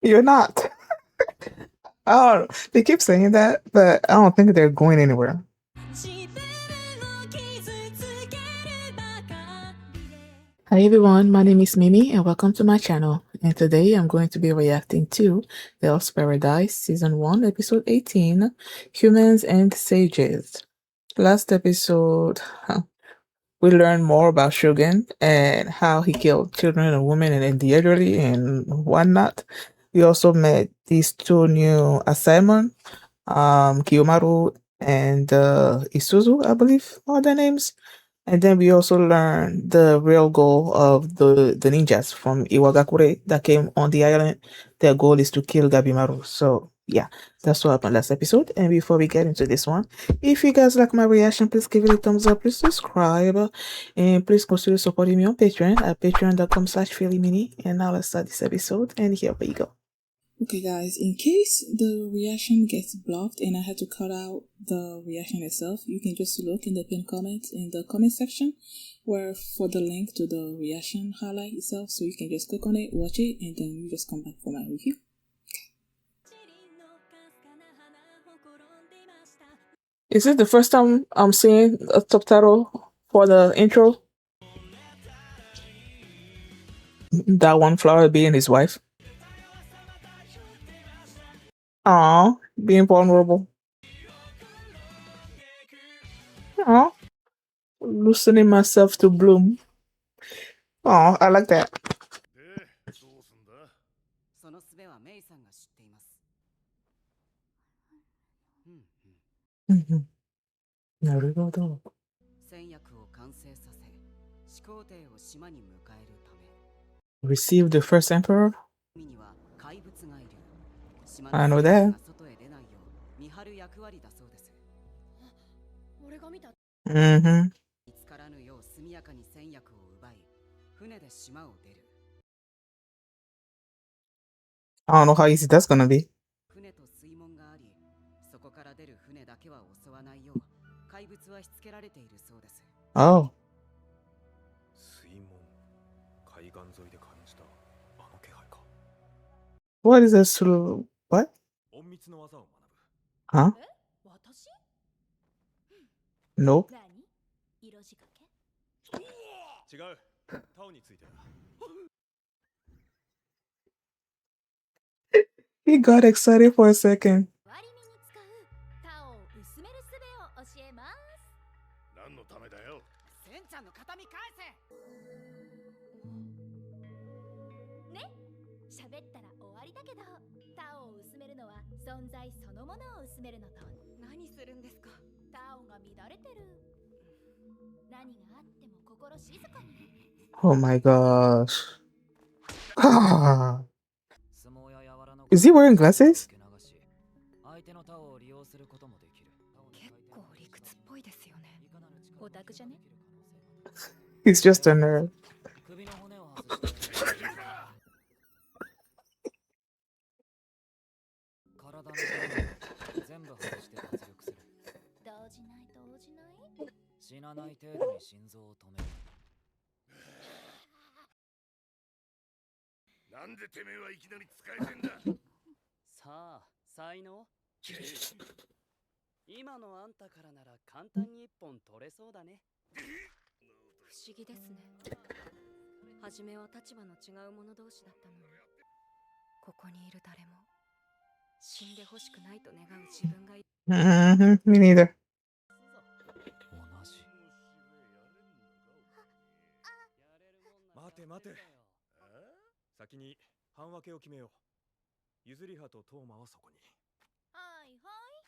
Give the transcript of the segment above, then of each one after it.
You're not. Oh, they keep saying that, but I don't think they're going anywhere. Hi everyone, my name is Mimi and welcome to my channel. And today I'm going to be reacting to The Lost Paradise Season 1 Episode 18, Humans and Sages. Last episode, we learned more about Shogun and how he killed children and women and the elderly and whatnot. We also met these two new assignments, Kiyomaru and Isuzu, I believe are their names. And then we also learned the real goal of the ninjas from Iwagakure that came on the island. Their goal is to kill Gabimaru. So yeah, that's what happened last episode. And before we get into this one, if you guys like my reaction, please give it a thumbs up, please subscribe, and please consider supporting me on Patreon at patreon.com/philly-mini. And now let's start this episode. And here we go. Okay guys, in case the reaction gets blocked and I had to cut out the reaction itself, you can just look in the pinned comments in the comment section where for the link to the reaction highlight itself, so you can just click on it, watch it, and then you just come back for my review. Is it the first time I'm seeing a subtitle for the intro? That one flower being his wife. Aw, being vulnerable. Aw, loosening myself to bloom. Aw, I like that. Mm-hmm. Receive the first emperor? I know that. Mm-hmm. I don't know how easy that's gonna be. Oh. What is this? What? Huh? Nope. He got excited for a second. Oh my gosh. Ah. Is he wearing glasses? He's just a nerd. Me neither. Yuzuriha と Touma はそこに。はいはい。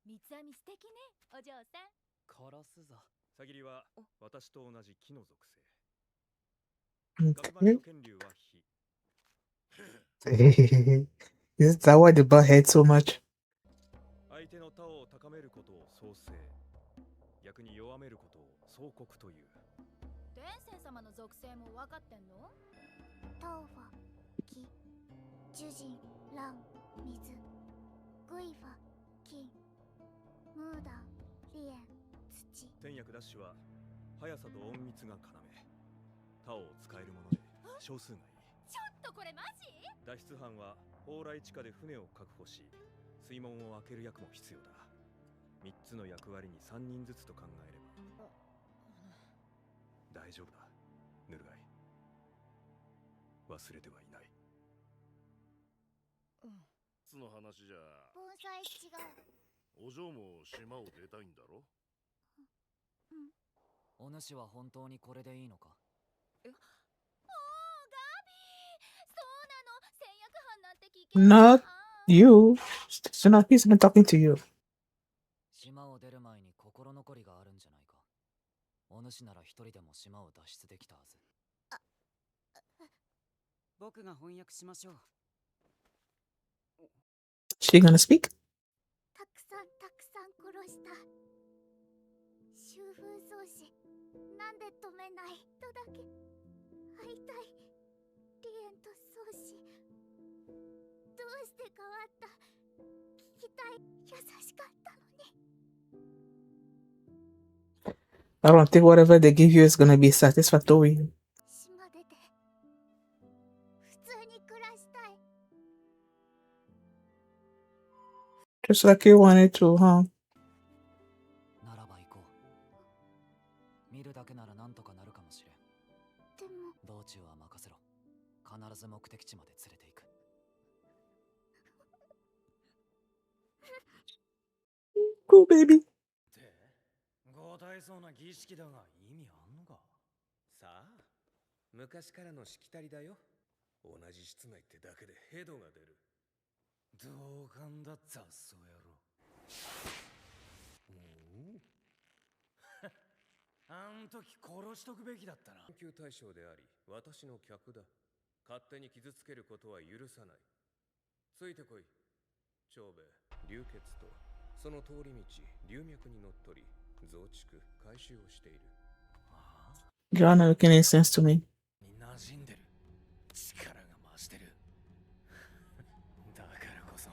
三つ編み素敵ね、お嬢さん。殺すぞ。Sagiri は私と同じ木の属性。Gabimaru の剣竜は火。Is that why the butt hate so much? 相手の他を高めることを創生。逆に弱めることを総国という。天仙様の属性も分かってんの？タオファ、木。樹人、蘭、水、グイファ、金、ムーダ、リエン、土。天役ダッシュは速さと隠密が要。タオを使えるもので少数がいい。ちょっとこれマジ？脱出班は蓬莱地下で船を確保し、水門を開ける役も必要だ。3つの役割に3人ずつと考えれば大丈夫だ、ヌルガイ。忘れてはいない。つの話じゃ、盆栽違う。お嬢も島を出たいんだろ？お主は本当にこれでいいのか？おー、ガビー、そうなの、戦略班なんて危険だ。 Not you. He's not talking to you. 島を出る前に心残りがあるんじゃないか。お主なら一人でも島を脱出できたはず。僕が翻訳しましょう。She gonna speak? たくさん殺した。秋風草子、なんで止めないとだけ会いたい。リエンと草子、どうして変わった？聞きたい。優しかったのに。 I don't think whatever they give you is gonna be satisfactory. 島出て普通に暮らしたい。 Just like you wanted to, huh? ならば行こう。見るだけならなんとかなるかもしれん。でも道中は任せろ。必ず目的地まで連れて行く。Cool, baby. って豪大そうな儀式だが意味あんのか？さあ、昔からのしきたりだよ。同じ室内ってだけでヘドが出る。同感だ雑草野郎。あん時殺しとくべきだったな。研究対象であり、私の客だ。勝手に傷つけることは許さない。ついてこい。長兵衛、流血とその通り道、流脈にのっとり増築回収をしている。ああ、 You're not making any sense to me. に馴染んでる。力が増してる。だからこそ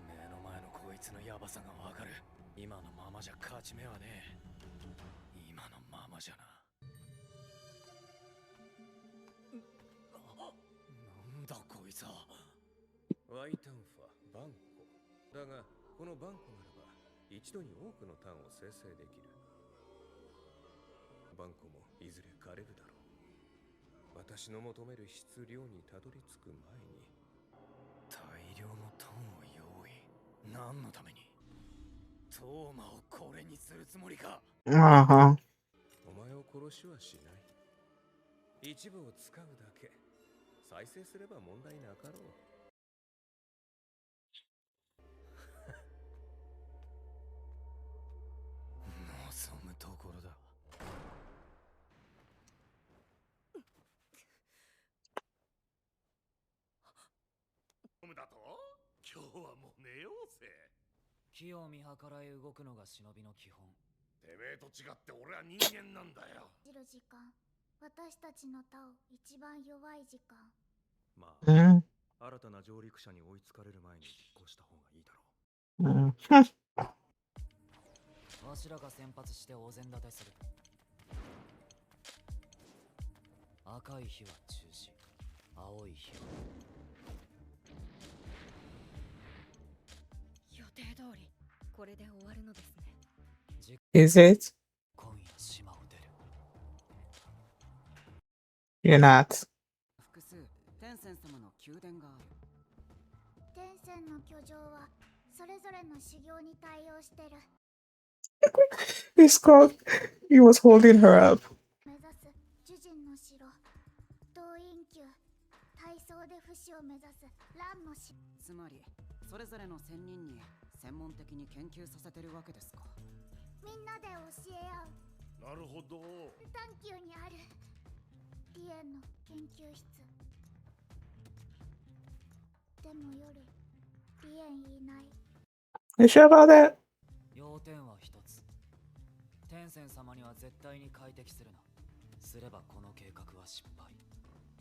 目の前のこいつのヤバさがわかる。今のままじゃ勝ち目はねえ。今のままじゃな。なんだこいつは。ワイタンファ、バンコ。だが、このバンコならば一度に多くのタンを生成できる。バンコもいずれ枯れるだろう。私の求める質量にたどり着く前に。大量のタンを用意。何のために？トーマをこれにするつもりか。Uh-huh. お前を殺しはしない。一部を使うだけ。再生すれば問題なかろう。望むところだ。トムだと？今日はもう寝ようぜ。木を見計らい動くのが忍びの基本。てめえと違って俺は人間なんだよ。生きる時間、私たちのタオ一番弱い時間。まあ、Mm. 新たな上陸者に追いつかれる前に実行した方がいいだろう。 Mm. わしらが先発して大膳立てする。赤い火は中止、青い火は。予定通りこれで終わるのですね。Is it? 今夜島を出る。 You're not. 複数天仙様の宮殿がある。天仙の居城はそれぞれの修行に対応してる。 He's called. He was holding her up. 目指す呪人の城、動員宮、体操で不死を目指す乱の城。つまりそれぞれの仙人に専門的に研究させてるわけですか。みんなで教え合う。なるほど。探求にあるリエンの研究室。でも夜リエンいない。 You sure about that? 要点は一つ。天仙様には絶対に快適するな。すればこの計画は失敗。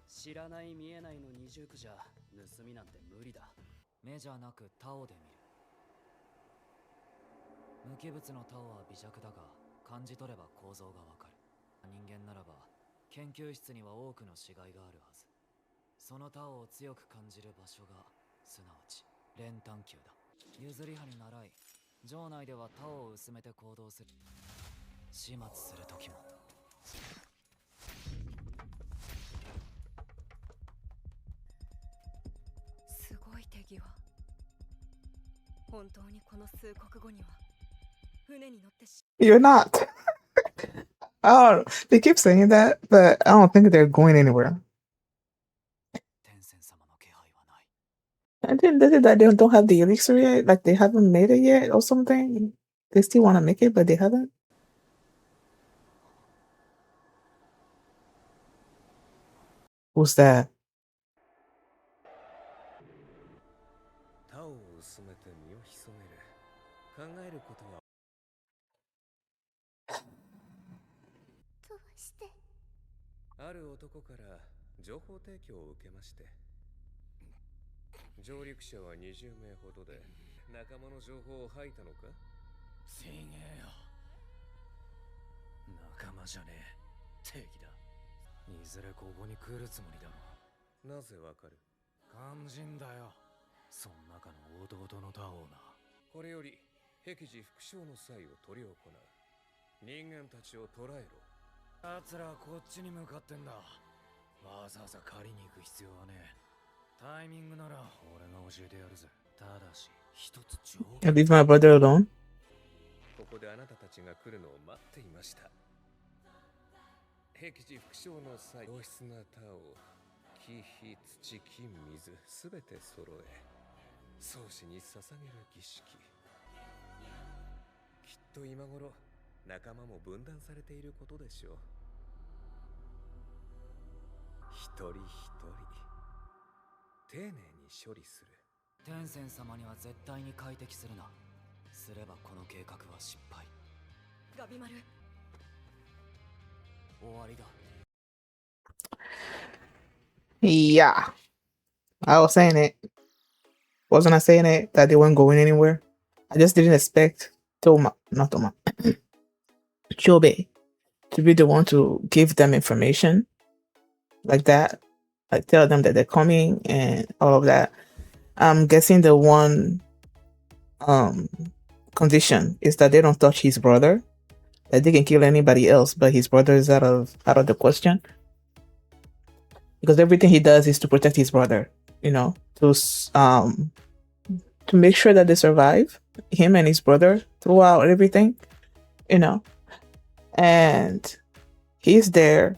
知らない見えないの二重苦じゃ盗みなんて無理だ。目じゃなくタオで見る。無機物のタオは微弱だが感じ取れば構造がわかる。人間ならば研究室には多くの死骸があるはず。そのタオを強く感じる場所がすなわち練炭球だ。譲り葉に習い城内ではタオを薄めて行動する。始末する時もすごい手際。本当にこの数国後には船に乗ってYou're not. I don't. They keep saying that, but I don't think they're going anywhere. 天仙様の気配はない。 And then they said that they don't have the elixir yet, like they haven't made it yet or something. They still want to make it, but they haven't. Who's that? タオを薄めて身を潜める。考えることはどうしてある男から情報提供を受けまして、上陸者は20名ほどで仲間の情報を吐いたのか。すげえよ。仲間じゃねえ、敵だ。いずれここに来るつもりだろ。なぜわかる？肝心だよ、その中の弟のタオな。これより僻地副将の際を執り行う。人間たちを捕らえろ。奴らこっちに向かってんだ。わざわざ狩りに行く必要はねえ。タイミングなら俺が教えてやるぜ。ただし一つ条 I 件。 leave my brother alone. ここであなたたちが来るのを待っていました。僻地副将の際、良質なタオ、木、火、土、金、水、すべて揃え、宗師に捧げる儀式。きっと今頃、仲間も分断されていることでしょう。一人一人、丁寧に処理する。天仙様には絶対に快適するな。すればこの計画は失敗。ガビマル。終わりだ。 Yeah, I was saying it. Wasn't I saying it that they weren't going anywhere? I just didn't expect Touma, not Touma, Chobe to be the one to give them information like that, like tell them that they're coming and all of that. I'm guessing the one condition is that they don't touch his brother. That they can kill anybody else, but his brother is out of the question. Because everything he does is to protect his brother, to make sure that they survive, him and his brother throughout everything, and he's there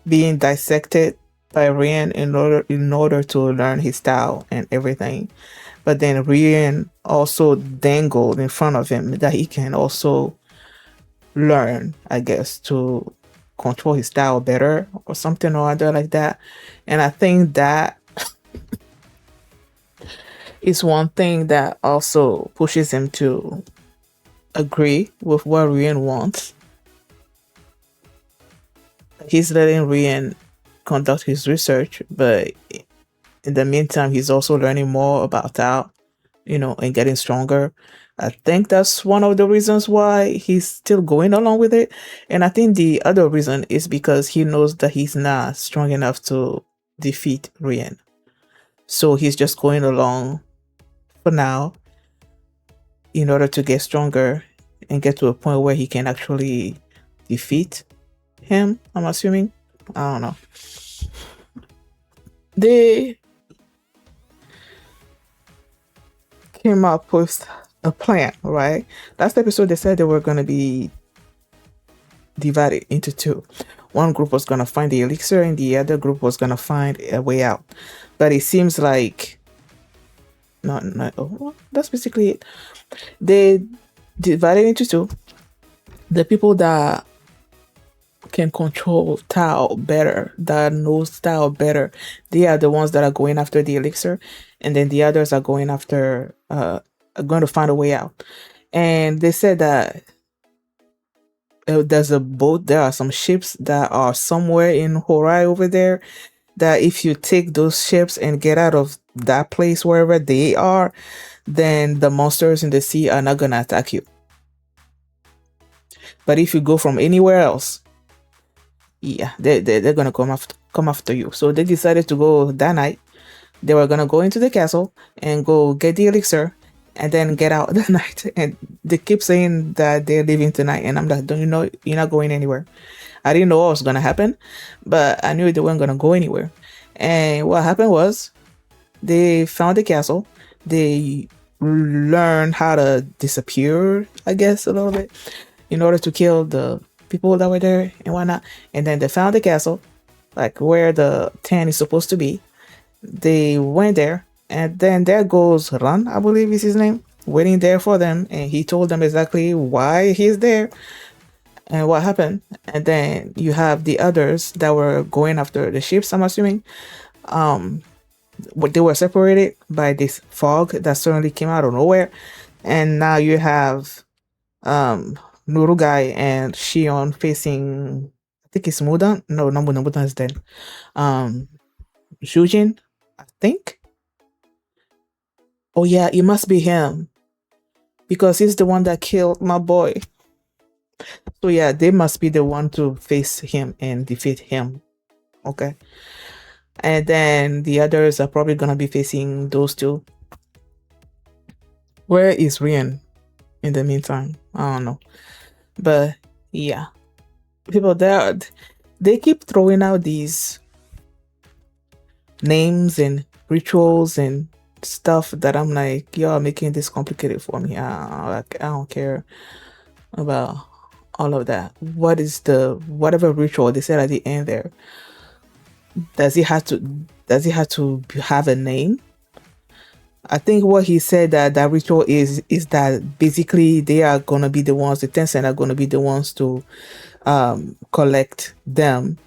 being dissected by Rian in order to learn his style and everything. But then Rian also dangled in front of him that he can also learn, I guess, to control his style better or something or other like that. And I think that is one thing that also pushes him to agree with what Rian wants. He's letting Rian conduct his research, but in the meantime, he's also learning more about Tao, and getting stronger. I think that's one of the reasons why he's still going along with it. And I think the other reason is because he knows that he's not strong enough to defeat Rian. So he's just going along for now in order to get stronger and get to a point where he can actually defeat him, I'm assuming. I don't know. They came up with a plan, right? Last episode they said they were going to be divided into two. One group was going to find the elixir and the other group was going to find a way out. But it seems like that's basically it. They divided into two. The people that can control Tao better, that knows Tao better, they are the ones that are going after the elixir, and then the others are going after are going to find a way out. And they said that there's a boat, there are some ships that are somewhere in Horai over there, that if you take those ships and get out of that place wherever they are, then the monsters in the sea are not gonna attack you. But if you go from anywhere else, yeah, they're gonna come after you. So they decided to go that night. They were gonna go into the castle and go get the elixir and then get out that night. And they keep saying that they're leaving tonight, and I'm like, don't you know you're not going anywhere? I didn't know what was gonna happen, but I knew they weren't gonna go anywhere. And what happened was they found the castle. They learned how to disappear, I guess, a little bit in order to kill the people that were there and whatnot. And then they found the castle, like where the 10 is supposed to be. They went there, and then there goes Ran, I believe is his name, waiting there for them. And he told them exactly why he's there and what happened. And then you have the others that were going after the ships, I'm assuming. They were separated by this fog that suddenly came out of nowhere. And now you have Nurugai and Shion facing, I think it's Mudan. No, Mudan is dead. Shujin, I think. Oh yeah, it must be him because he's the one that killed my boy. So yeah, they must be the one to face him and defeat him. Okay. And then the others are probably gonna be facing those two. Where is Rian in the meantime? I don't know. But yeah. People there, they keep throwing out these names and rituals and stuff that I'm like, y'all making this complicated for me. I don't care about all of that. What is the whatever ritual they said at the end there? Does it have to have a name? I think what he said that ritual is that basically they are gonna be the ones, the Tensen are gonna be the ones to collect them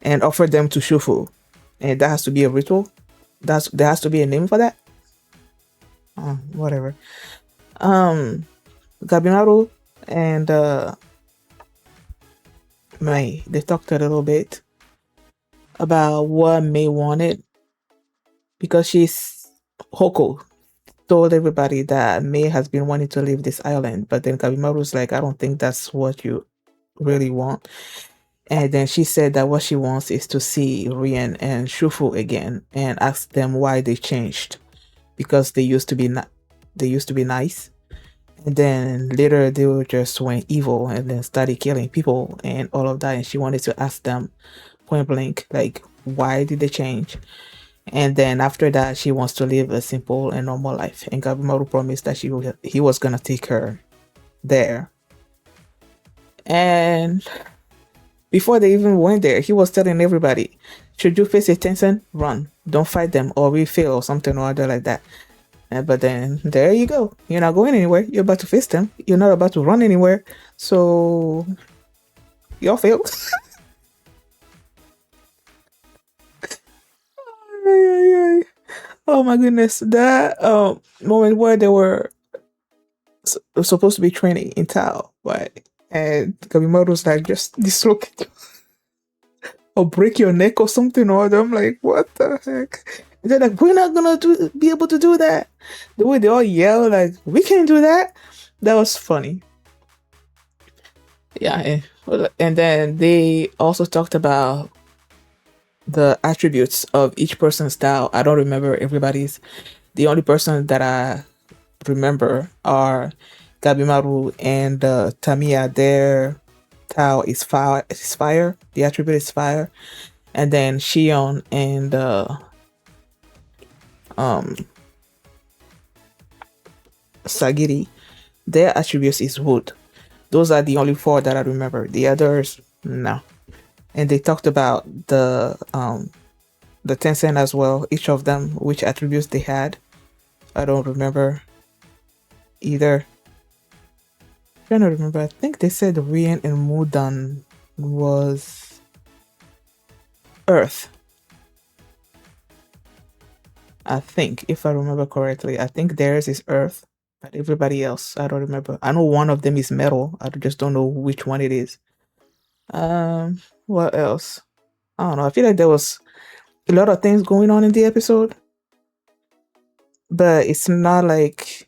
and offer them to Shufu, and that has to be a ritual. There has to be a name for that. Whatever. Gabimaru and Mei, they talked a little bit about what Mei wanted because Hoko told everybody that Mei has been wanting to leave this island, but then Gabimaru's like, I don't think that's what you really want. And then she said that what she wants is to see Rian and Shufu again and ask them why they changed, because they used to be nice, and then later they were just went evil and then started killing people and all of that. And she wanted to ask them point blank, like, why did they change? And then after that, she wants to live a simple and normal life. And Gabimaru promised that he was gonna take her there. And before they even went there, he was telling everybody, should you face a Tensen, run. Don't fight them or we fail or something or other like that. But then there you go. You're not going anywhere. You're about to face them. You're not about to run anywhere. So y'all failed. Oh my goodness. That moment where they were supposed to be training in Tao, right? And Gabimaru's like, just dislocate or break your neck or something or other. I'm like, what the heck? And they're like, we're not gonna be able to do that. The way they all yell, like, we can't do that. That was funny. Yeah, and then they also talked about the attributes of each person's style. I don't remember everybody's. The only person that I remember are Gabimaru and Tamiya. Their style is fire. Is fire. The attribute is fire. And then Shion and Sagiri, their attributes is wood. Those are the only four that I remember. The others, no. And they talked about the Tensen as well, each of them, which attributes they had. I don't remember either. I'm trying to remember. I think they said Rian and Mudan was Earth. I think, if I remember correctly, I think theirs is Earth, but everybody else, I don't remember. I know one of them is metal. I just don't know which one it is. What else? I don't know. I feel like there was a lot of things going on in the episode, but it's not like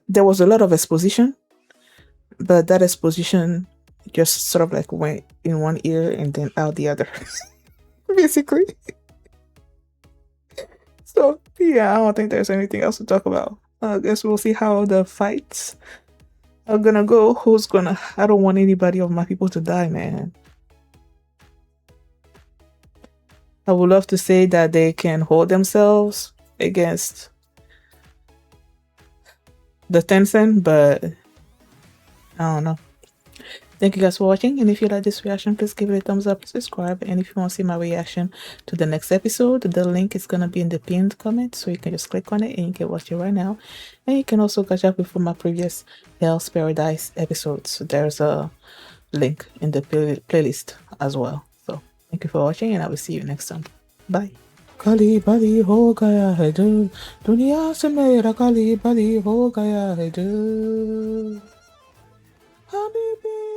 there was a lot of exposition, but that exposition just sort of like went in one ear and then out the other, basically. So yeah, I don't think there's anything else to talk about. I guess we'll see how the fights are gonna go. I don't want anybody of my people to die, man. I would love to say that they can hold themselves against the Tensen, but I don't know. Thank you guys for watching, and if you like this reaction, please give it a thumbs up, subscribe, and if you want to see my reaction to the next episode, the link is going to be in the pinned comment, so you can just click on it and you can watch it right now. And you can also catch up with my previous Hell's Paradise episodes. So there's a link in the playlist as well. So thank you for watching, and I will see you next time. Bye. काली बली हो गया है दिल, दुनिया से मेरा काली बली हो गया है दिल, हबीबी।